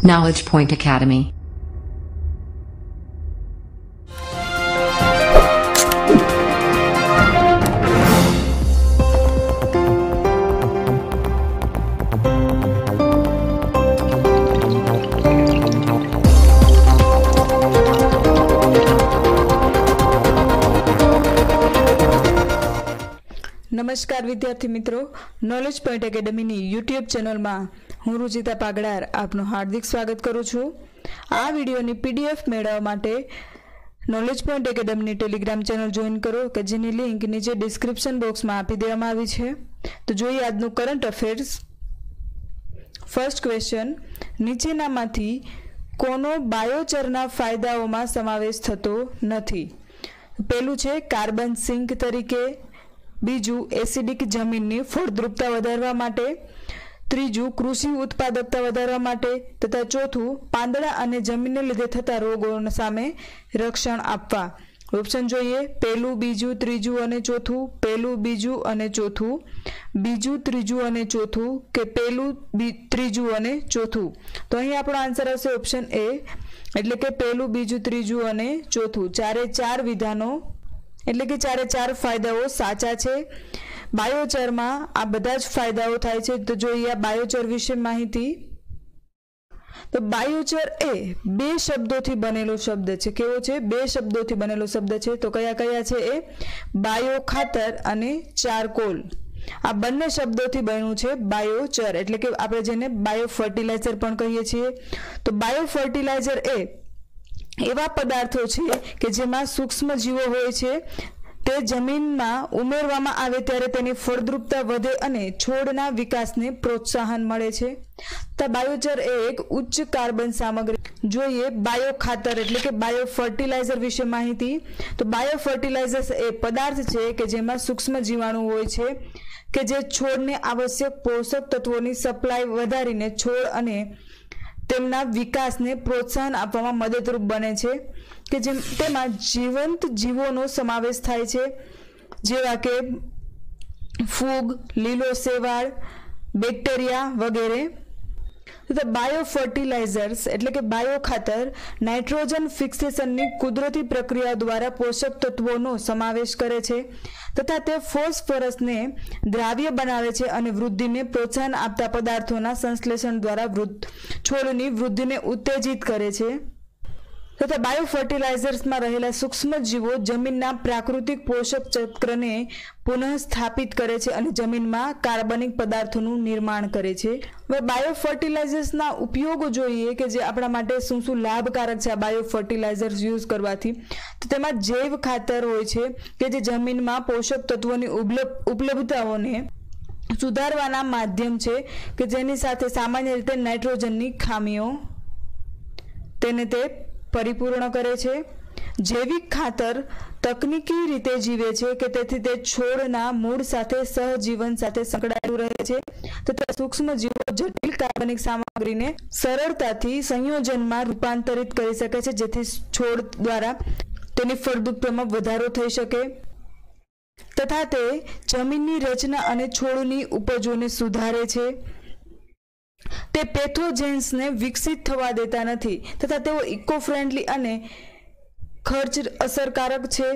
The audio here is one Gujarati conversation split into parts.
Knowledge Point Academy. नमस्कार विद्यार्थी मित्रों, knowledge point academy YouTube channel में हूँ रुचिता पागड़ार आपनु हार्दिक स्वागत करूँ छूँ। आ वीडियोनी पीडीएफ मेळववा माटे knowledge point academy Telegram channel join करो कि जेनी लिंक नीचे डिस्क्रिप्शन बॉक्स में आपी देवामां आवी छे। तो जोईए आजनु करंट अफेर्स। फर्स्ट क्वेश्चन, नीचेनामांथी कोनो बायोचरना फायदाओमां समावेश थतो नथी? पहेलुं छे कार्बन सिंक तरीके, बीजू एसिडिक जमीननी फळद्रुपता વધારવા માટે, ત્રીજું કૃષિ ઉત્પાદકતા વધારવા માટે તથા ચોથું પાંદડા અને જમીનને લીધે થતા રોગો સામે રક્ષણ આપવા। ઓપ્શન જોઈએ, પહેલું, બીજું, ત્રીજું અને ચોથું, પહેલું, બીજું અને ચોથું, બીજું, ત્રીજું અને ચોથું કે પહેલું, ત્રીજું અને ચોથું। તો અહીં આપણો આન્સર હશે ઓપ્શન એ, એટલે કે પહેલું, બીજું, ત્રીજું અને ચોથું। ચારે ચાર વિધાનો એટલે કે ચારે ચાર ફાયદાઓ સાચા છે। બાયોચરમાં આ બધા જ ફાયદાઓ થાય છે। તો જોઈએ આ બાયોચર વિશે માહિતી। તો બાયોચર એ બે શબ્દોથી બનેલો શબ્દ છે। કેવો છે? બે શબ્દોથી બનેલો શબ્દ છે। તો કયા કયા છે એ? બાયો ખાતર અને ચારકોલ। આ બંને શબ્દોથી બન્યું છે બાયોચર, એટલે કે આપણે જેને બાયો ફર્ટિલાઇઝર પણ કહીએ છીએ। તો બાયો ફર્ટિલાઇઝર એ એવા પદાर्थो छे के जेमां सूक्ष्म जीवो होय छे, ते जमीनमां उमेरवामां आवे त्यारे तेनी फळद्रुपता वधे अने छोडना विकासने प्रोत्साहन मळे छे। तो बायोचर एक उच्च कार्बन सामग्री। जोईए बायो खातर એટલે કે બાયો ફર્ટિલાઇઝર વિશે માહિતી। તો બાયો ફર્ટિલાઇઝર્સ એ પદાર્થ છે કે જેમાં સૂક્ષ્મ જીવાણુ હોય છે કે જે છોડને આવશ્યક પોષક તત્વોની સપ્લાય વધારીને છોડ અને તેમના વિકાસને પ્રોત્સાહન આપવામાં મદદરૂપ બને છે કે જેમ તેમાં જીવંત જીવોનો સમાવેશ થાય છે, જેવા કે ફૂગ, લીલો શેવાળ, બેક્ટેરિયા વગેરે। તો બાયો ફર્ટિલાઇઝર્સ એટલે કે બાયો ખાતર નાઇટ્રોજન ફિક્સેશનની કુદરતી પ્રક્રિયા દ્વારા પોષક તત્વોનો સમાવેશ કરે છે તથા તે ફોસ્ફરસને દ્રાવ્ય બનાવે છે અને વૃદ્ધિને પ્રોત્સાહન આપતા પદાર્થોના સંશ્લેષણ દ્વારા છોડની વૃદ્ધિને ઉત્તેજિત કરે છે તથા બાયો ફર્ટિલાઇઝર્સમાં રહેલા સૂક્ષ્મ જીવો જમીનના પ્રાકૃતિક પોષક ચક્રને પુનઃ સ્થાપિત કરે છે અને જમીનમાં કાર્બનિક પદાર્થોનું નિર્માણ કરે છે। હવે બાયો ફર્ટિલાઇઝર્સના ઉપયોગો જોઈએ કે જે આપણા માટે શું શું લાભકારક છે આ બાયો ફર્ટિલાઇઝર્સ યુઝ કરવાથી। તો તેમાં જૈવ ખાતર હોય છે કે જે જમીનમાં પોષક તત્વોની ઉપલબ્ધતાઓને સુધારવાના માધ્યમ છે કે જેની સાથે સામાન્ય રીતે નાઇટ્રોજનની ખામીઓ તેને તે परिपूर्ण करे छे। जैविक खातर तकनीकी रीते जीवे छे के तेथी ते छोड़ना मूळ साथे सहजीवन साथे संकळाયેલું रहे छे तथा सूक्ष्म जीवो जटिल कार्बनिक सामग्रीने सरळताथी संयोजનમાં રૂપાંતરિત કરી શકે છે જેથી છોડ દ્વારા તેની ફળદ્રુપતામાં વધારો થઈ શકે તથા તે જમીનની રચના અને છોડની ઉપજોને સુધારે છે। તે પેથોજેન્સ ने विकसित थवा देता नहीं तथा तेओ इको फ्रेंडली अने खर्च असरकारक छे।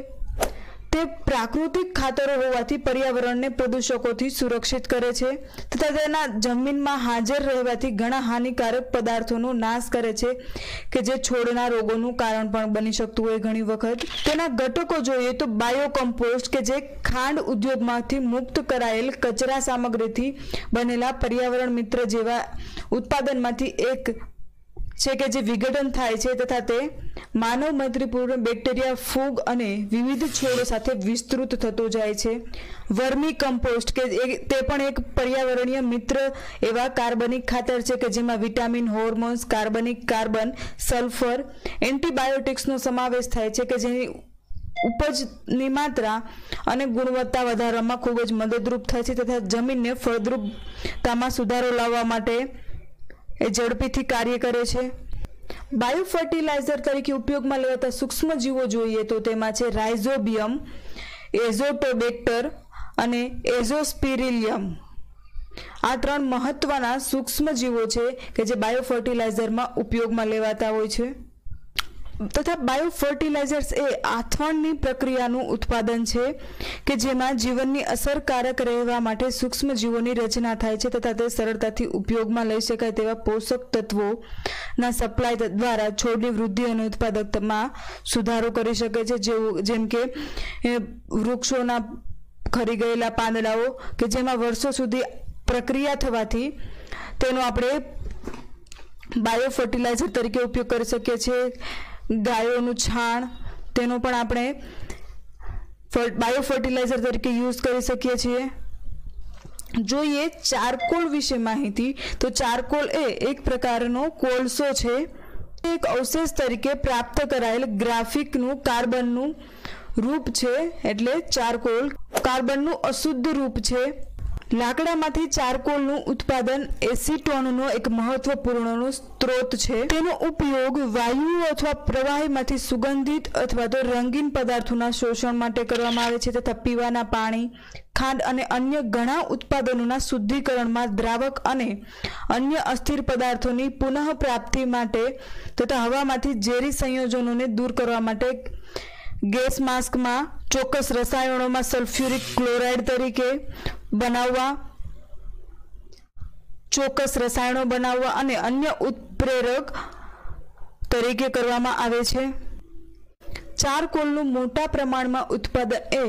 ते प्राकृतिक खातरो होवाथी पर्यावरणने प्रदूषकोथी सुरक्षित करे छे तथा तेना जमीनमा हाजर रहेवाथी घणा हानिकारक पदार्थोनो नाश करे छे के जे छोडना रोगोनुं कारण पण बनी शकतुं होय। घणी वखत तेना घटको जोईए तो बायो कम्पोस्ट के जे खांड उद्योगमांथी मुक्त करायेल कचरा सामग्रीथी बनेला पर्यावरण मित्र जेवा उत्पादनमांथी एक છે કે જે વિઘટન થાય છે તથા તે માનવ મૈત્રીપૂર્ણ બેક્ટેરિયા, ફૂગ અને વિવિધ છોડો સાથે વિસ્તૃત થતો જાય છે। વર્મી કમ્પોસ્ટ કે તે પણ એક પર્યાવરણીય મિત્ર એવા કાર્બનિક ખાતર છે કે જેમાં વિટામિન, હોર્મોન્સ, કાર્બન, સલ્ફર, એન્ટીબાયોટિક્સનો સમાવેશ થાય છે કે જેની ઉપજની માત્રા અને ગુણવત્તા વધારવામાં ખૂબ જ મદદરૂપ થાય છે તથા જમીનને ફળદ્રુપતામાં સુધારો લાવવા માટે એ ઝડપીથી કાર્ય કરે છે। બાયો ફર્ટિલાઇઝર તરીકે ઉપયોગમાં લેવાતા સૂક્ષ્મ જીવો જોઈએ તો તેમાં છે રાઇઝોબિયમ, એઝોટોબેક્ટર અને એઝોસ્પિરિલિયમ। આ 3 મહત્વના સૂક્ષ્મ જીવો છે કે જે બાયો ફર્ટિલાઇઝરમાં ઉપયોગમાં લેવાતા હોય છે તથા બાયો ફર્ટિલાઇઝર્સ એ આથવણની પ્રક્રિયાનું ઉત્પાદન છે કે જેમાં જીવનની અસરકારક રહેવા માટે સૂક્ષ્મ જીવોની રચના થાય છે તથા તે સરળતાથી ઉપયોગમાં લઈ શકાય તેવા પોષક તત્વોના સપ્લાય દ્વારા છોડની વૃદ્ધિ અને ઉત્પાદકતામાં સુધારો કરી શકે છે, જેમ કે વૃક્ષોના ખરી ગયેલા પાંદડાઓ કે જેમાં વર્ષો સુધી પ્રક્રિયા થવાથી તેનો આપણે બાયો ફર્ટિલાઇઝર તરીકે ઉપયોગ કરી શકીએ છીએ. ગાયોનું છાણ તેનો પણ આપણે બાયો ફર્ટિલાઇઝર તરીકે યુઝ કરી શકીએ છીએ. જોઈએ ચારકોલ વિશે માહિતી તો ચારકોલ એ એક પ્રકારનો કોલસો છે. એક અવશેષ તરીકે પ્રાપ્ત કરાયેલ ગ્રાફિકનું કાર્બનનું રૂપ છે, એટલે ચારકોલ કાર્બનનું અશુદ્ધ રૂપ છે. લાકડામાંથી ચારકોલનું ઉત્પાદન એસિટોનનો એક મહત્વપૂર્ણ સ્ત્રોત છે. તેનો ઉપયોગ વાયુઓ અથવા પ્રવાહીમાંથી સુગંધિત અથવા તો રંગીન પદાર્થોના શોષણ માટે કરવામાં આવે છે તથા પીવાના પાણી, ખાંડ અને અન્ય ઘણા ઉત્પાદનોના શુદ્ધિકરણમાં, દ્રાવક અને અન્ય અસ્થિર પદાર્થોની પુનઃપ્રાપ્તિ માટે તથા હવામાંથી ઝેરી સંયોજનોને દૂર કરવા માટે, ગેસ માસ્કમાં ચોક્કસ રસાયણોમાં સલ્ફ્યુરિક ક્લોરાઇડ તરીકે બનાવવા, ચોક્કસ રસાયણો બનાવવા અને અન્ય ઉત્પ્રેરક તરીકે કરવામાં આવે છે. ચારકોલનું મોટા પ્રમાણમાં ઉત્પાદન એ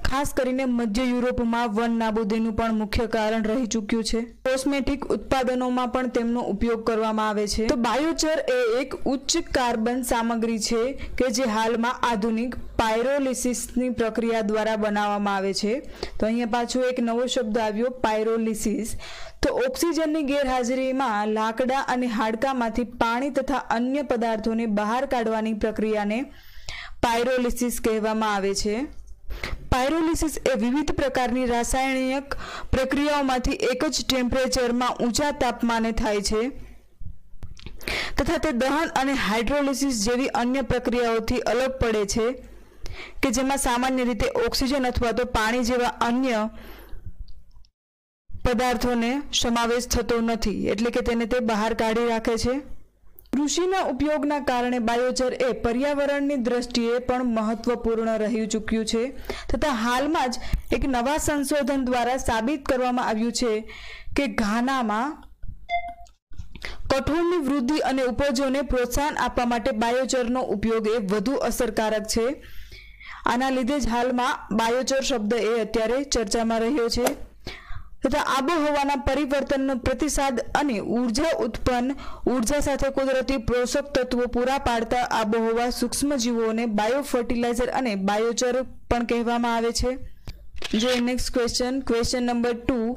ખાસ કરીને મધ્ય યુરોપમાં વન નાબૂદીનું પણ મુખ્ય કારણ રહી ચૂક્યું છે. કોસ્મેટિક ઉત્પાદનોમાં પણ તેમનો ઉપયોગ કરવામાં આવે છે. તો બાયોચર એ એક ઉચ્ચ કાર્બન સામગ્રી છે કે જે હાલમાં આધુનિક પાયરોલિસિસની પ્રક્રિયા દ્વારા બનાવવામાં આવે છે. તો અહીંયા પાછો એક નવો શબ્દ આવ્યો, પાયરોલિસિસ. તો ઓક્સિજનની ગેરહાજરીમાં લાકડા અને હાડકામાંથી પાણી તથા અન્ય પદાર્થોને બહાર કાઢવાની પ્રક્રિયાને પાયરોલિસિસ કહેવામાં આવે છે. પાયરોલિસિસ એ વિવિધ પ્રકારની રાસાયણિક પ્રક્રિયાઓમાંથી એક જ ટેમ્પરેચરમાં ઊંચા તાપમાને થાય છે તથા તે દહન અને હાઇડ્રોલિસિસ જેવી અન્ય પ્રક્રિયાઓથી અલગ પડે છે કે જેમાં સામાન્ય રીતે ઓક્સિજન અથવા તો પાણી જેવા અન્ય પદાર્થોને સમાવેશ થતો નથી, એટલે કે તેને તે બહાર કાઢી રાખે છે. કૃષિના ઉપયોગના કારણે બાયોચર એ પર્યાવરણની દ્રષ્ટિએ પણ મહત્વપૂર્ણ રહી ચૂક્યું છે તથા હાલમાં જ એક નવા સંશોધન દ્વારા સાબિત કરવામાં આવ્યું છે કે ઘાનામાં કઠોળની વૃદ્ધિ અને ઉપજોને પ્રોત્સાહન આપવા માટે બાયોચરનો ઉપયોગ એ વધુ અસરકારક છે. આના લીધે જ હાલમાં બાયોચર શબ્દ એ અત્યારે ચર્ચામાં રહ્યો છે તથા આબોહવાના પરિવર્તનનો પ્રતિસાદ અને ઉર્જા સાથે કુદરતી પોષક તત્વો પૂરા પાડતા આબોહવા સૂક્ષ્મજીવોને બાયો ફર્ટિલાઇઝર અને બાયોચર પણ કહેવામાં આવે છે. જો નેક્સ્ટ ક્વેશ્ચન નંબર 2,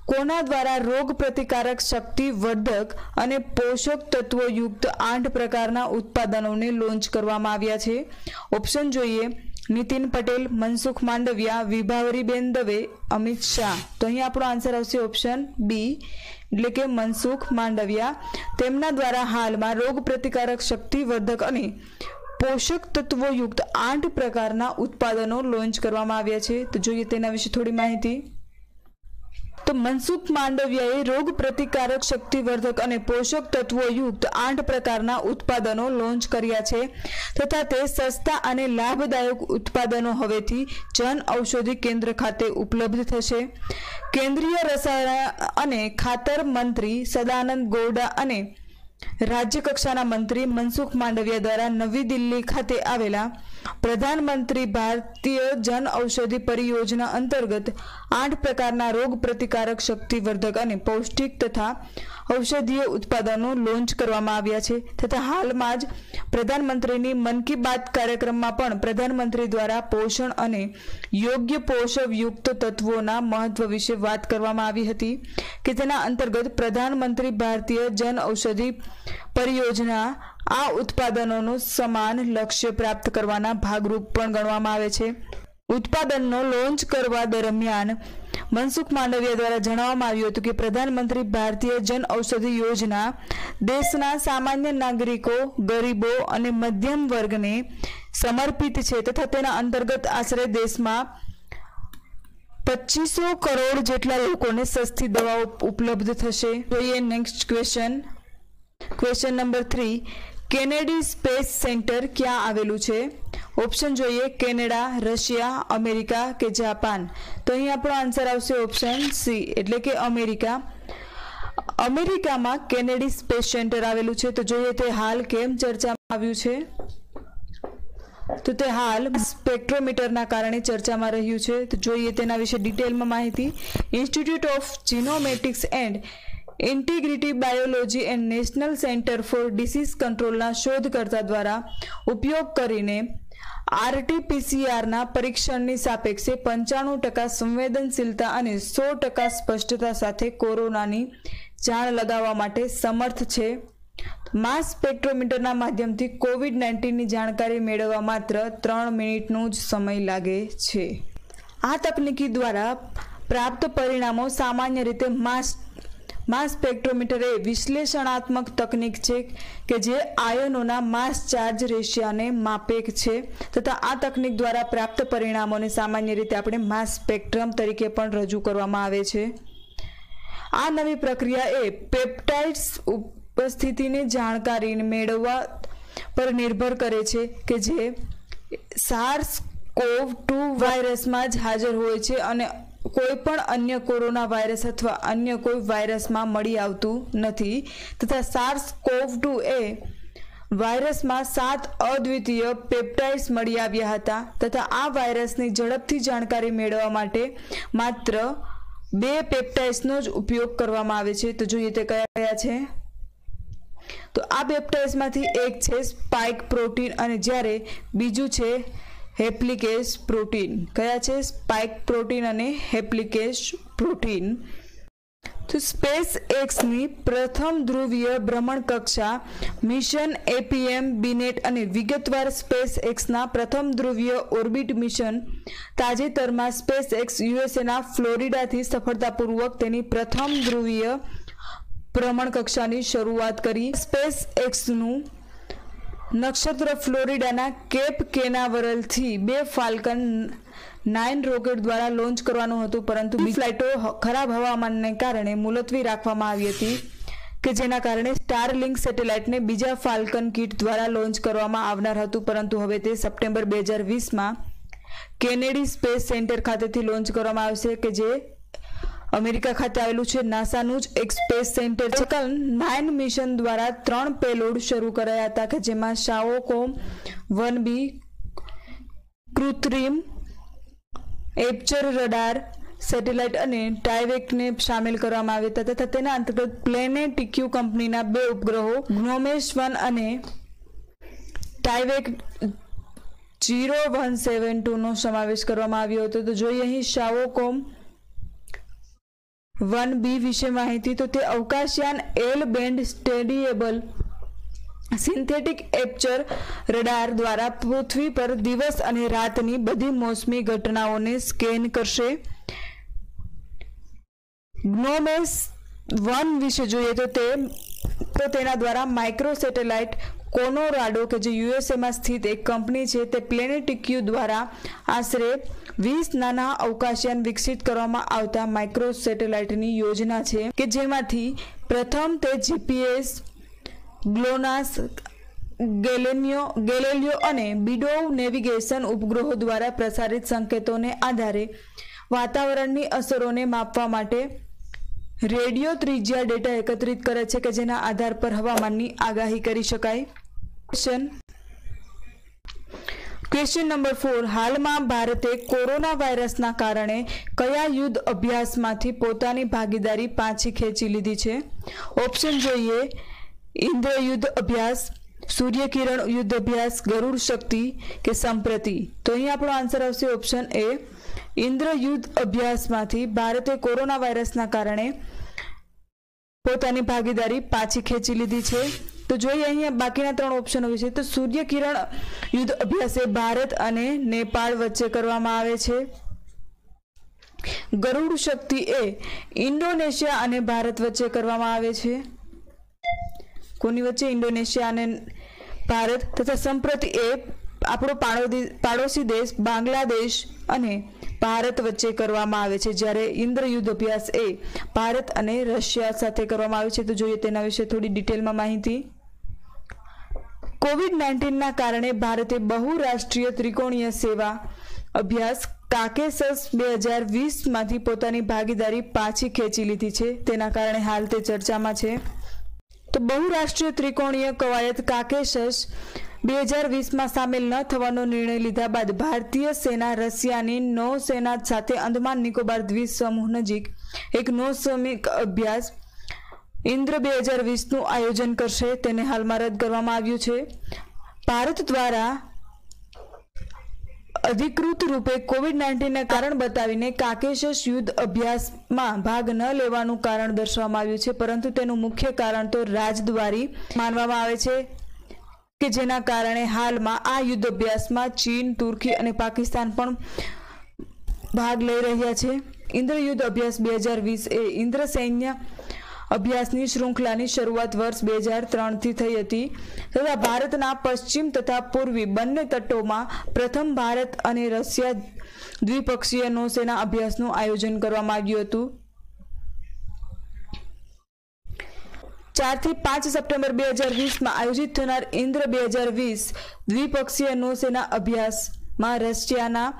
કોના દ્વારા રોગ પ્રતિકારક શક્તિ વર્ધક અને પોષક તત્વો યુક્ત 8 પ્રકારના ઉત્પાદનોને લોન્ચ કરવામાં આવ્યા છે? ઓપ્શન જોઈએ, નીતિન પટેલ, મનસુખ માંડવિયા, વિભાવરીબેન દવે, અમિત શાહ. તો અહીં આપણો આન્સર આવશે ઓપ્શન બી, એટલે કે મનસુખ માંડવિયા. તેમના દ્વારા હાલમાં રોગ પ્રતિકારક શક્તિ વર્ધક અને પોષક તત્વો યુક્ત 8 પ્રકારના ઉત્પાદનો લોન્ચ કરવામાં આવ્યા છે. તો જોઈએ તેના વિશે થોડી માહિતી. તો મનસુખ માંડવિયાએ રોગ પ્રતિકારક શક્તિવર્ધક અને પોષક તત્વો યુક્ત 8 પ્રકારના ઉત્પાદનો લોન્ચ કર્યા છે તથા તે સસ્તા અને લાભદાયક ઉત્પાદનો હવેથી જન ઔષધિ કેન્દ્ર ખાતે ઉપલબ્ધ થશે. કેન્દ્રીય રસાયણ અને ખાતર મંત્રી સદાનંદ ગૌડા અને રાજ્ય કક્ષાના મંત્રી મનસુખ માંડવિયા દ્વારા નવી દિલ્હી ખાતે આવેલા પ્રધાનમંત્રી ભારતીય જન ઔષધિ પરિયોજના અંતર્ગત 8 પ્રકારના રોગ પ્રતિકારક શક્તિવર્ધક અને પૌષ્ટિક તથા ઔષધીય ઉત્પાદનો લોન્ચ કરવામાં આવ્યા છે તથા હાલમાં જ પ્રધાનમંત્રીની મન કી બાત કાર્યક્રમમાં પણ પ્રધાનમંત્રી દ્વારા પોષણ અને યોગ્ય પોષકયુક્ત તત્વોના મહત્વ વિશે વાત કરવામાં આવી હતી કે તેના અંતર્ગત પ્રધાનમંત્રી ભારતીય જન ઔષધિ પરિયોજના આ ઉત્પાદનોનું સમાન લક્ષ્ય પ્રાપ્ત કરવાના ભાગરૂપ પણ ગણવામાં આવે છે. ઉત્પાદનનો લોન્ચ કરવા દરમિયાન મનસુખ માંડવિયા દ્વારા જણાવવામાં આવ્યું હતું કે પ્રધાનમંત્રી ભારતીય જન ઔષધિ યોજના દેશના સામાન્ય નાગરિકો, ગરીબો અને મધ્યમ વર્ગને સમર્પિત છે તથા તેના અંતર્ગત આશરે દેશમાં 2500 કરોડ જેટલા લોકોને સસ્તી દવાઓ ઉપલબ્ધ થશે। જોઈએ next question number 3, Kennedy space centre ક્યાં આવેલું છે? ઓપ્શન જોઈએ કેનેડા, રશિયા, અમેરિકા કે જાપાન। તો અહીં આપણો આન્સર આવશે ઓપ્શન સી એટલે કે અમેરિકા। અમેરિકામાં કેનેડી સ્પેસ સેન્ટર આવેલું છે। તો જોઈએ તે હાલ કેમ ચર્ચામાં આવ્યું છે? તો તે હાલ સ્પેક્ટ્રોમીટરના કારણે ચર્ચામાં રહ્યું છે। તો જોઈએ તેના વિશે ડિટેલમાં માહિતી। Institute of genomics and integrity biology and national centre for disease કંટ્રોલના શોધકર્તા દ્વારા ઉપયોગ કરીને RT-PCRના પરીક્ષણની સાપેક્ષે 95% સંવેદનશીલતા અને 100% સ્પષ્ટતા સાથે કોરોનાની જાણ લગાવવા માટે સમર્થ છે। માસ સ્પેક્ટ્રોમીટરના માધ્યમથી કોવિડ-19ની જાણકારી મેળવવા માત્ર 3 મિનિટનો જ સમય લાગે છે। આ તકનીકી દ્વારા પ્રાપ્ત પરિણામો સામાન્ય રીતે માસ સ્પેક્ટ્રોમીટર એ વિશ્લેષણાત્મક તકનીક છે કે જે આયનોના માસ ચાર્જ રેશિયોને માપે છે તથા આ તકનીક દ્વારા પ્રાપ્ત પરિણામોને સામાન્ય રીતે આપણે માસ સ્પેક્ટ્રમ તરીકે પણ રજૂ કરવામાં આવે છે। આ નવી પ્રક્રિયા એ પેપ્ટાઇડ્સ ઉપસ્થિતિની જાણકારી મેળવવા પર નિર્ભર કરે છે કે જે SARS-CoV-2 વાયરસમાં જ હાજર હોય છે અને કોઈ પણ અન્ય કોરોના વાયરસ અથવા અન્ય કોઈ વાયરસમાં મળી આવતું નથી તથા SARS-CoV-2 એ વાયરસમાં 7 અદ્વિતીય પેપ્ટાઇડ્સ મળી આવ્યા હતા તથા આ વાયરસની ઝડપથી જાણકારી મેળવવા માટે માત્ર 2 પેપ્ટાઇડ્સનો જ ઉપયોગ કરવામાં આવે છે। તો જોઈએ તે કયા છે? તો આ પેપ્ટાઇડ્સમાંથી એક છે સ્પાઇક પ્રોટીન અને જ્યારે બીજું છે હેપ્લિકેસ પ્રોટીન। કયા છે? સ્પાઇક પ્રોટીન અને હેપ્લિકેસ પ્રોટીન। તો સ્પેસ એક્સની પ્રથમ ધ્રુવીય ભ્રમણ કક્ષા મિશન APM બીનેટ અને વિગતવાર સ્પેસ એક્સના પ્રથમ ધ્રુવીય ઓર્બિટ મિશન તાજેતરમાં સ્પેસ એક્સ યુએસએના ફ્લોરિડાથી સફળતાપૂર્વક તેની પ્રથમ ધ્રુવીય ભ્રમણ કક્ષાની શરૂઆત કરી। સ્પેસ એક્સનું નક્ષત્ર ફ્લોરિડાના કેપ કેનાવરલથી 2 ફાલ્કન 9 રોકેટ દ્વારા લોન્ચ કરવાનું હતું પરંતુ ફ્લાઇટો ખરાબ હવામાનને કારણે મુલતવી રાખવામાં આવી હતી કે જેના કારણે સ્ટારલિંક સેટેલાઇટને બીજા ફાલ્કન કિટ દ્વારા લોન્ચ કરવામાં આવનાર હતું પરંતુ હવે તે સપ્ટેમ્બર 2020માં કેનેડી સ્પેસ સેન્ટર ખાતેથી લોન્ચ કરવામાં આવશે કે જે અમેરિકા ખાતે આવેલું છે। નાસાનું જ એક સ્પેસ સેન્ટર છે। 9 મિશન દ્વારા 3 પેલોડ શરૂ કરાયા હતા કે જેમાં શાઓકોમ 1B કૃત્રિમ એપર્ચર રડાર સેટેલાઇટ અને ટાઇવેકને સામેલ કરવામાં આવ્યા હતા તથા તેના અંતર્ગત પ્લેનેટિક્યુ કંપનીના 2 ઉપગ્રહો ગ્નોમેસ 1 અને ટાઇવેક 0172નો સમાવેશ કરવામાં આવ્યો હતો। તો જોઈએ અહીં શાઓકોમ 1B વિશે માહિતી। તો તે અવકાશયાન એલ બેન્ડ સ્ટેડિયેબલ સિન્થેટિક એપર્ચર રડાર દ્વારા પૃથ્વી પર દિવસ અને રાતની બધી મોસમી ઘટનાઓને સ્કેન કરશે। ગ્નોમેસ 1 વિશે જોઈએ તો તેના દ્વારા માઇક્રો સેટેલાઇટ કોલોરાડો કે જે યુએસએમાં સ્થિત એક કંપની છે તે પ્લેનેટિક્યુ દ્વારા આશરે 20 નાના અવકાશયાન વિકસિત કરવામાં આવતા માઇક્રો સેટેલાઇટની યોજના છે કે જેમાંથી પ્રથમ તે જીપીએસ ગ્લોનાસ ગેલેલિયો અને બીડોવ નેવિગેશન ઉપગ્રહો દ્વારા પ્રસારિત સંકેતોને આધારે વાતાવરણની અસરોને માપવા માટે રેડિયો ત્રિજ્યા ડેટા એકત્રિત કરે છે કે જેના આધાર પર હવામાનની આગાહી કરી શકાય। ક્વેશ્ચન નંબર 4, હાલમાં ભારતે કોરોના વાયરસના કારણે કયા યુદ્ધ અભ્યાસમાંથી પોતાની ભાગીદારી પાછી ખેંચી લીધી છે? ઓપ્શન જોઈએ ઇન્દ્ર યુદ્ધ અભ્યાસ, સૂર્યકિરણ યુદ્ધ અભ્યાસ, ગરુડ શક્તિ કે સંપ્રતિ। તો અહીં આપણો આન્સર આવશે ઓપ્શન એ ઇન્દ્ર યુદ્ધ અભ્યાસમાંથી ભારતે કોરોના વાયરસના કારણે પોતાની ભાગીદારી પાછી ખેંચી લીધી છે। તો જોઈએ અહીંયા બાકીના 3 ઓપ્શનો વિશે તો સૂર્યકિરણ યુદ્ધ અભ્યાસ એ ભારત અને નેપાળ વચ્ચે કરવામાં આવે છે। ગરુડ શક્તિ એ ઇન્ડોનેશિયા અને ભારત વચ્ચે કરવામાં આવે છે। કોની વચ્ચે? ઇન્ડોનેશિયા અને ભારત। તથા સંપ્રતિ એ આપણો પાડોશી દેશ બાંગ્લાદેશ અને ભારત વચ્ચે કરવામાં આવે છે, જ્યારે ઇન્દ્રયુદ્ધ અભ્યાસ એ ભારત અને રશિયા સાથે કરવામાં આવે છે। તો જોઈએ તેના વિશે થોડી ડિટેલમાં માહિતી। કોવિડ-19ના કારણે ભારતે બહુરાષ્ટ્રીય ત્રિકોણીય સેવા અભ્યાસ કાકેશસ 2020 માંથી પોતાની ભાગીદારી પાછી ખેંચી લીધી છે, તેના કારણે હાલ તે ચર્ચામાં છે। તો બહુરાષ્ટ્રીય ત્રિકોણીય કવાયત કાકેશસ 2020 માં સામેલ ન થવાનો નિર્ણય લીધા બાદ ભારતીય સેના રશિયાની નૌસેના સાથે અંદમાન નિકોબાર દ્વીપ સમૂહ નજીક એક નૌસૈનિક અભ્યાસ ઇન્દ્ર 2020 નું આયોજન કરશે, તેને હાલમાં રદ કરવામાં આવ્યું છે। ભારત દ્વારા અધિકૃત રૂપે કોવિડ-19ને કારણ બતાવીને કાકેશસ યુદ્ધ અભ્યાસમાં ભાગ ન લેવાનું કારણ દર્શાવવામાં આવ્યું છે, પરંતુ તેનું મુખ્ય કારણ તો રાજદ્વારી માનવામાં આવે છે કે જેના કારણે હાલમાં આ યુદ્ધ અભ્યાસમાં ચીન, તુર્કી અને પાકિસ્તાન પણ ભાગ લઈ રહ્યા છે। ઇન્દ્ર યુદ્ધ અભ્યાસ 2020 એ ઇન્દ્ર સૈન્ય અભ્યાસની શૃંખલાની શરૂઆત વર્ષ 2003 થી થઈ હતી તથા ભારતના પશ્ચિમ તથા પૂર્વી બંને તટોમાં પ્રથમ ભારત અને રશિયા દ્વિપક્ષીય નૌસેના અભ્યાસનું આયોજન કરવામાં આવ્યું હતું। 4 થી 5 સપ્ટેમ્બર 2020 માં આયોજિત થનાર ઇન્દ્ર 2020 દ્વિપક્ષીય નૌસેના અભ્યાસમાં રશિયાના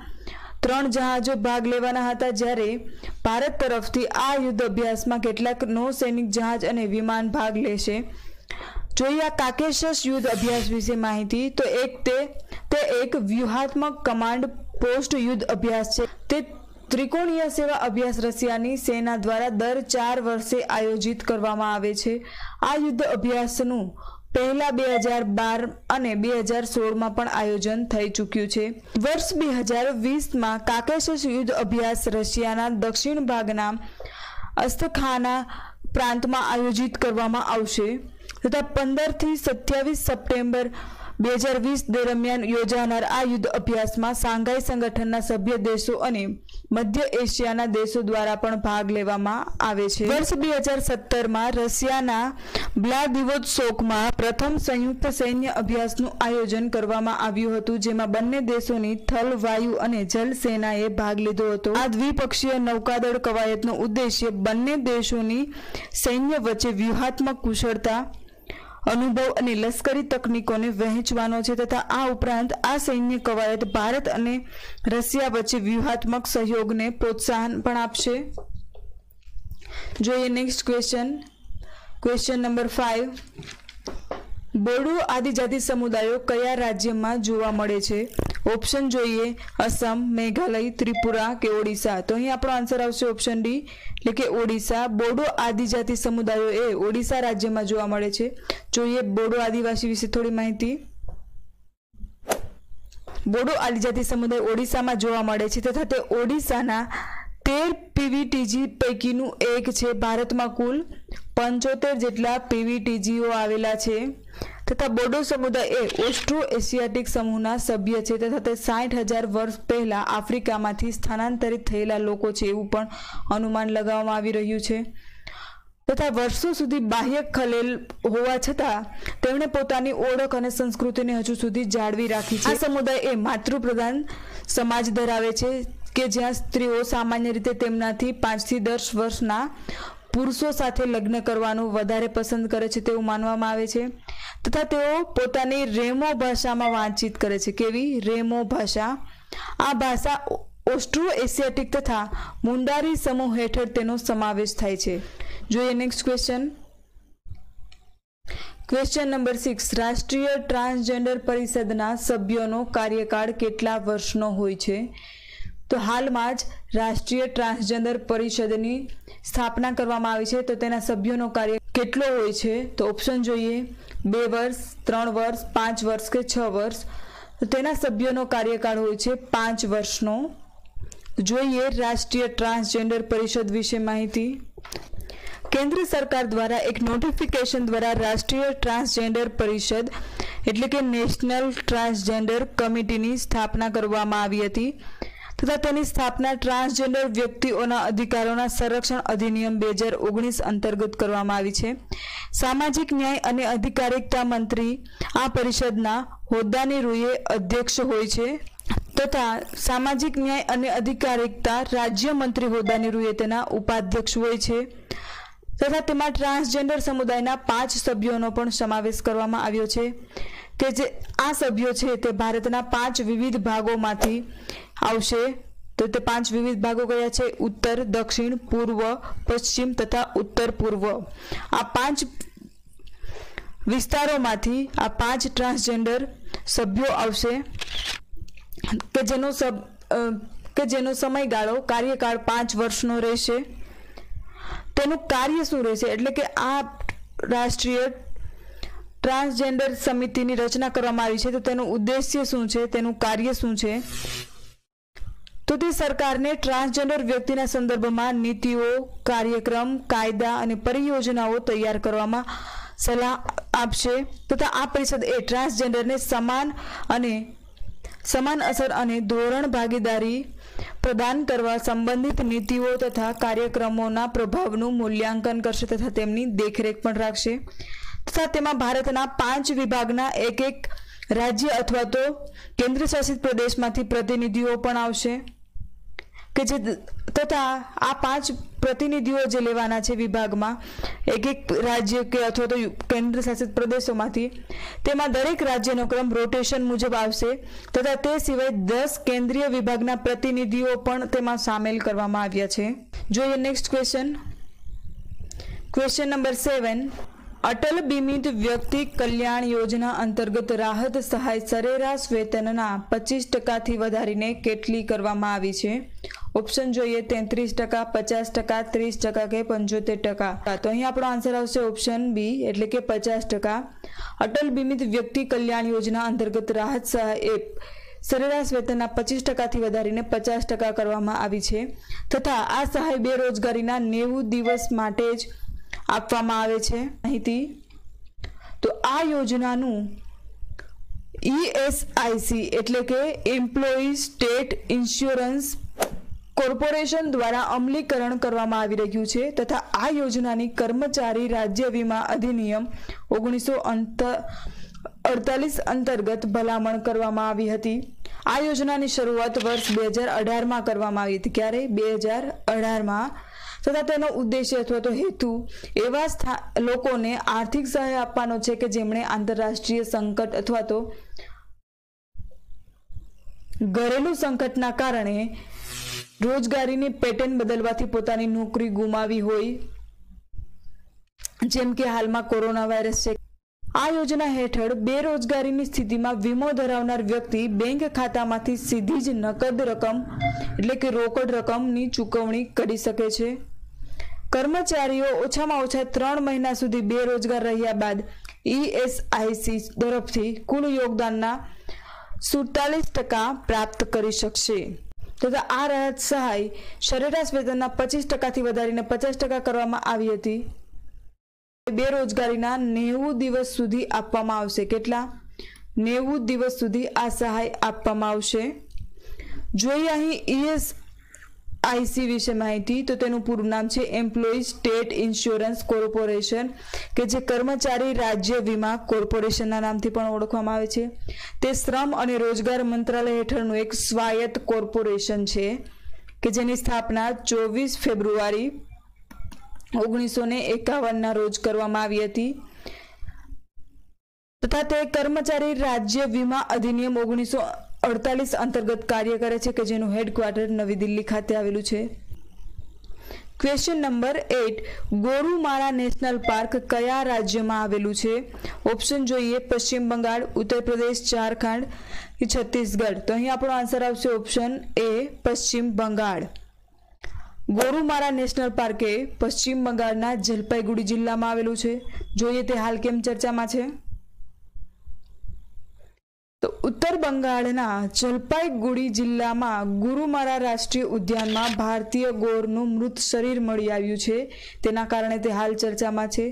3 જહાજો ભાગ લેવાના હતા, જ્યારે ભારત તરફથી આ યુદ્ધ અભ્યાસમાં કેટલાક નૌસૈનિક જહાજ અને વિમાન ભાગ લેશે। જોઈએ આ કાકેશસ યુદ્ધ અભ્યાસ વિશે માહિતી। તો તે એક વ્યૂહાત્મક કમાન્ડ પોસ્ટ યુદ્ધ અભ્યાસ છે। તે ત્રિકોણીય સેવા અભ્યાસ રશિયાની સેના દ્વારા દર 4 વર્ષે આયોજિત કરવામાં આવે છે। આ યુદ્ધ અભ્યાસનું પહેલા 2012 અને 2016 માં પણ આયોજન થઈ ચૂક્યું છે। વર્ષ 2020 માં કાકેશસ યુદ્ધ અભ્યાસ રશિયાના દક્ષિણ ભાગના અસ્થખાના પ્રાંતમાં આયોજિત કરવામાં આવશે તથા 15 થી 27 સપ્ટેમ્બર 2020 દરમિયાન યોજાનાર આ યુદ્ધ અભ્યાસમાં શાંઘાઈ સંગઠનના સભ્ય દેશો અને મધ્ય એશિયાના દેશો દ્વારા પણ ભાગ લેવામાં આવે છે। વર્ષ 2017 માં રશિયાના વ્લાદિવોસ્ટોકમાં પ્રથમ સંયુક્ત સૈન્ય અભ્યાસનું આયોજન કરવામાં આવ્યું હતું, જેમાં બંને દેશોની થલ, વાયુ અને જલ સેનાએ ભાગ લીધો હતો। આ દ્વિપક્ષીય નૌકાદળ કવાયતનો ઉદ્દેશ્ય બંને દેશોની સૈન્ય વચ્ચે વ્યૂહાત્મક કુશળતા, અનુભવ અને લશ્કરી તકનીકોને વહેંચવાનો છે તથા આ ઉપરાંત આ સૈન્ય કવાયત ભારત અને રશિયા વચ્ચે વ્યૂહાત્મક સહયોગને પ્રોત્સાહન પણ આપશે। જોઈએ નેક્સ્ટ ક્વેશ્ચન નંબર 5। બોડો આદિજાતિ સમુદાયો કયા રાજ્યમાં જોવા મળે છે? ઓપ્શન જોઈએ અસમ, મેઘાલય, ત્રિપુરા કે ઓડિશા। તો અહીં આપણો આન્સર આવશે ઓપ્શન ડી એટલે કે ઓડિશા। બોડો આદિજાતિ સમુદાયો એ ઓડિશા રાજ્યમાં જોવા મળે છે। જોઈએ બોડો આદિવાસી વિશે થોડી માહિતી। બોડો આદિજાતિ સમુદાય ઓડિશામાં જોવા મળે છે તથા તે ઓડિશાના 13 પીવીટીજી પૈકીનું એક છે। ભારતમાં કુલ 75 જેટલા પીવીટીજીઓ આવેલા છે તથા બોડો સમુદાય એ ઓસ્ટ્રો એશિયાટિક સમૂહના સભ્ય છે તથા તે 60,000 વર્ષ પહેલા આફ્રિકામાંથી સ્થાનાંતરિત થયેલા લોકો છે એવું પણ અનુમાન લગાવવામાં આવી રહ્યું છે તથા વર્ષો સુધી બાહ્ય ખલેલ હોવા છતાં તેમણે પોતાની ઓળખ અને સંસ્કૃતિને હજુ સુધી જાળવી રાખી છે। આ સમુદાય એ માતૃપ્રધાન સમાજ ધરાવે છે કે જ્યાં સ્ત્રીઓ સામાન્ય રીતે તેમનાથી 5 થી 10 વર્ષના પુરુષો સાથે લગ્ન કરવાનું વધારે પસંદ કરે છે તેવું માનવામાં આવે છે તથા તેઓ પોતાની રેમો ભાષામાં વાતચીત કરે છે। કેવી? રેમો ભાષા। આ ભાષા ઓસ્ટ્રો એશિયાટિક તથા મુંડારી સમૂહ હેઠળ તેનો સમાવેશ થાય છે। જોઈએ નેક્સ્ટ ક્વેશ્ચન નંબર 6। રાષ્ટ્રીય ટ્રાન્સજેન્ડર પરિષદના સભ્યોનો કાર્યકાળ કેટલા વર્ષનો હોય છે? તો હાલમાં જ રાષ્ટ્રીય ટ્રાન્સજેન્ડર પરિષદની સ્થાપના કરવામાં આવી છે, તો તેના સભ્યોનો કાર્ય કેટલો હોય છે? તો ઓપ્શન જોઈએ 2 વર્ષ, 3 વર્ષ, 5 વર્ષ કે 6 વર્ષ। તો તેના સભ્યોનો કાર્યકાળ હોય છે 5 વર્ષનો। જોઈએ રાષ્ટ્રીય ટ્રાન્સજેન્ડર પરિષદ વિશે માહિતી। કેન્દ્ર સરકાર દ્વારા એક નોટિફિકેશન દ્વારા રાષ્ટ્રીય ટ્રાન્સજેન્ડર પરિષદ એટલે કે નેશનલ ટ્રાન્સજેન્ડર કમિટીની સ્થાપના કરવામાં આવી હતી તથા તેની સ્થાપના ટ્રાન્સજેન્ડર વ્યક્તિઓના અધિકારોના સંરક્ષણ અધિનિયમ 2019 અંતર્ગત કરવામાં આવી છે। સામાજિક ન્યાય અને અધિકારિતા મંત્રી આ પરિષદના હોદ્દાની રૂએ અધ્યક્ષ હોય છે। તથા સામાજિક ન્યાય અને અધિકારિતા રાજ્યમંત્રી હોદ્દાની રૂએ તેના ઉપાધ્યક્ષ હોય છે તથા તેમાં ટ્રાન્સજેન્ડર સમુદાયના 5 સભ્યોનો પણ સમાવેશ કરવામાં આવ્યો છે કે જે આ સભ્યો છે તે ભારતના 5 વિવિધ ભાગોમાંથી આવશે। તો તે 5 વિવિધ ભાગો કયા છે? ઉત્તર, દક્ષિણ, પૂર્વ, પશ્ચિમ તથા ઉત્તર પૂર્વ। આ 5 વિસ્તારોમાંથી આ 5 ટ્રાન્સજેન્ડર સભ્યો આવશે કે જેનો સમયગાળો કાર્યકાળ 5 વર્ષનો રહેશે। તેનું કાર્ય શું રહેશે એટલે કે આ રાષ્ટ્રીય ટ્રાન્સજેન્ડર સમિતિની રચના કરવામાં આવી છે, તો તેનું ઉદ્દેશ્ય શું છે, તેનું કાર્ય શું છે? તો તે સરકારને ટ્રાન્સજેન્ડર વ્યક્તિના સંદર્ભમાં નીતિઓ, કાર્યક્રમ, કાયદા અને પરિયોજનાઓ તૈયાર કરવામાં સલાહ આપશે તથા આ પરિષદ એ ટ્રાન્સજેન્ડરને સમાન અસર અને ધોરણ ભાગીદારી પ્રદાન કરવા સંબંધિત નીતિઓ તથા કાર્યક્રમોના પ્રભાવનું મૂલ્યાંકન કરશે તથા તેમની દેખરેખ પણ રાખશે તથા તેમાં ભારતના 5 વિભાગના એક રાજ્ય અથવા તો કેન્દ્ર શાસિત પ્રદેશમાંથી પ્રતિનિધિઓ પણ આવશે કે જે તથા આ 5 પ્રતિનિધિઓ જે લેવાના છે વિભાગમાં એક રાજ્ય કે અથવા તો કેન્દ્ર શાસિત પ્રદેશોમાંથી, તેમાં દરેક રાજ્યનો ક્રમ રોટેશન મુજબ આવશે તથા તે સિવાય 10 કેન્દ્રીય વિભાગના પ્રતિનિધિઓ પણ તેમાં સામેલ કરવામાં આવ્યા છે। જોઈએ નેક્સ્ટ ક્વેશ્ચન નંબર 7। અટલ બીમિત વ્યક્તિ કલ્યાણ યોજના અંતર્ગત રાહત સહાય સરેરાશ વેતનના 25% વધારીને કેટલી કરવામાં આવી છે? ઓપ્શન જોઈએ 33%, 50%, 30% કે 75%। તો અહીં આપણો આન્સર આવશે ઓપ્શન બી એટલે કે 50%। અટલ બીમિત વ્યક્તિ કલ્યાણ યોજના અંતર્ગત રાહત સહાય એ સરેરાશ વેતનના 25%થી વધારીને 50% કરવામાં આવી છે તથા આ સહાય બેરોજગારીના 90 દિવસ માટે જ આપવામાં આવે છે। માહિતી તો આ યોજનાનું ESIC એટલે કે એમ્પ્લોયી સ્ટેટ ઇન્સ્યોરન્સ કોર્પોરેશન દ્વારા અમલીકરણ કરવામાં આવી રહ્યું છે તથા આ યોજનાની કર્મચારી રાજ્ય વીમા અધિનિયમ 1948 અંતર્ગત ભલામણ કરવામાં આવી હતી। આ યોજનાની શરૂઆત વર્ષ 2018માં કરવામાં આવી હતી। ક્યારે? 2018માં। તથા તેનો ઉદ્દેશ્ય અથવા તો હેતુ એવા લોકોને આર્થિક સહાય આપવાનો છે કે જેમણે આંતરરાષ્ટ્રીય સંકટ અથવા તો ઘરેલું સંકટના કારણે રોજગારીની પેટર્ન બદલવાથી પોતાની નોકરી ગુમાવી હોય, જેમ કે હાલમાં કોરોના વાયરસ છે। આ યોજના હેઠળ બેરોજગારીની સ્થિતિમાં વીમો ધરાવનાર વ્યક્તિ બેંક ખાતામાંથી સીધી જ નકદ રકમ એટલે કે રોકડ રકમની ચૂકવણી કરી શકે છે। કર્મચારીઓ ઓછામાં ઓછા 3 મહિના સુધી બેરોજગાર રહ્યા બાદ ESIC તરફથી કુલ યોગદાનના 47% પ્રાપ્ત કરી શકશે તથા આ રાહત સહાય સરેરાશ વેતનના 25%થી વધારીને 50% કરવામાં આવી હતી। બેરોજગારીના 90 દિવસ સુધી આપવામાં આવશે। કેટલા? 90 દિવસ સુધી આ સહાય આપવામાં આવશે। જોઈએ અહીં ESIC વિશે માહિતી તો તેનું પૂરું નામ છે એમ્પ્લોયી સ્ટેટ ઇન્સ્યોરન્સ કોર્પોરેશન કે જે કર્મચારી રાજ્ય વીમા કોર્પોરેશનના નામથી પણ ઓળખવામાં આવે છે। તે શ્રમ અને રોજગાર મંત્રાલય હેઠળનું એક સ્વાયત્ત કોર્પોરેશન છે કે જેની સ્થાપના 24 ફેબ્રુઆરી 1951ના રોજ કરવામાં આવી હતી તથા તે કર્મચારી રાજ્ય વીમા અધિનિયમ 1948 અંતર્ગત કાર્ય કરે છે કે જેનું હેડક્વાર્ટર નવી દિલ્હી ખાતે આવેલું છે। Question number 8। Gorumara national park કયા રાજ્યમાં આવેલું છે? ઓપ્શન જોઈએ પશ્ચિમ બંગાળ, ઉત્તર પ્રદેશ, ઝારખંડ કે છત્તીસગઢ। તો અહીં આપણો આન્સર આવશે ઓપ્શન એ પશ્ચિમ બંગાળ। ગોરુમારા નેશનલ પાર્ક એ પશ્ચિમ બંગાળના જલપાઈગુડી જિલ્લામાં આવેલું છે। જોઈએ તે હાલ કેમ ચર્ચામાં છે। તો ઉત્તર બંગાળના જલપાઈગુડી જિલ્લામાં ગોરુમારા રાષ્ટ્રીય ઉદ્યાનમાં ભારતીય ગોરનું મૃત શરીર મળી આવ્યું છે, તેના કારણે તે હાલ ચર્ચામાં છે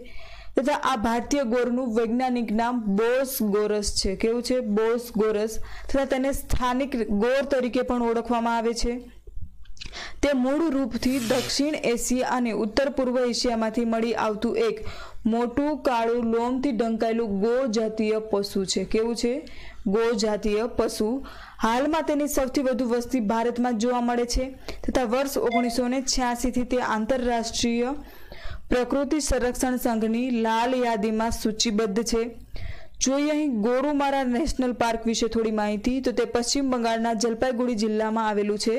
તથા આ ભારતીય ગોરનું વૈજ્ઞાનિક નામ બોસ ગોરસ છે। કેવું છે? બોસ ગોરસ તથા તેને સ્થાનિક ગોર તરીકે પણ ઓળખવામાં આવે છે। તે મૂળ રૂપથી દક્ષિણ એશિયા અને ઉત્તર પૂર્વ એશિયામાંથી મળી આવતું એક મોટું કાળું લોમથી ઢંકાયેલું ગો જાતીય પશુ છે। કેવું છે? ગો જાતીય પશુ. હાલમાં તેની સૌથી વધુ વસ્તી ભારતમાં જોવા મળે છે તથા વર્ષ 1986 થી તે આંતરરાષ્ટ્રીય પ્રકૃતિ સંરક્ષણ સંઘની લાલ યાદીમાં સૂચિબદ્ધ છે. જોઈએ અહીં ગોરુમારા નેશનલ પાર્ક વિશે થોડી માહિતી. તો તે પશ્ચિમ બંગાળના જલપાઈગુડી જિલ્લામાં આવેલું છે.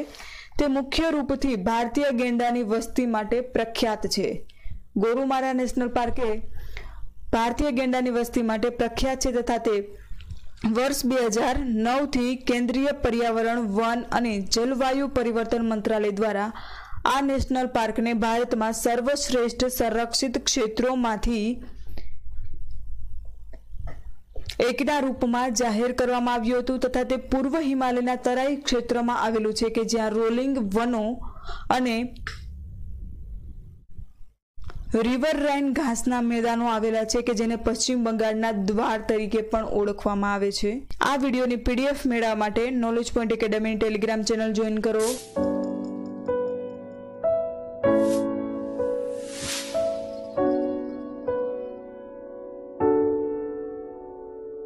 તે મુખ્ય રૂપથી ભારતીય ગેંડાની વસ્તી માટે પ્રખ્યાત છે. ગોરુમારા નેશનલ પાર્ક એ ભારતીય ગેંડાની વસ્તી માટે પ્રખ્યાત છે તથા તે વર્ષ 2009 થી કેન્દ્રીય પર્યાવરણ, વન અને જલવાયુ પરિવર્તન મંત્રાલય દ્વારા આ નેશનલ પાર્કને ભારતમાં સર્વશ્રેષ્ઠ સંરક્ષિત ક્ષેત્રોમાંથી એકના રૂપમાં જાહેર કરવામાં આવ્યું હતું તથા તે પૂર્વ હિમાલયના તરાઈ ક્ષેત્રમાં આવેલું છે કે જ્યાં રોલિંગ વનો અને રિવરરાઇન ઘાસના મેદાનો આવેલા છે કે જેને પશ્ચિમ બંગાળના દ્વાર તરીકે પણ ઓળખવામાં આવે છે. આ વિડીયોની PDF મેળવવા માટે નોલેજ પોઈન્ટ એકેડમીની ટેલિગ્રામ ચેનલ જોઈન કરો.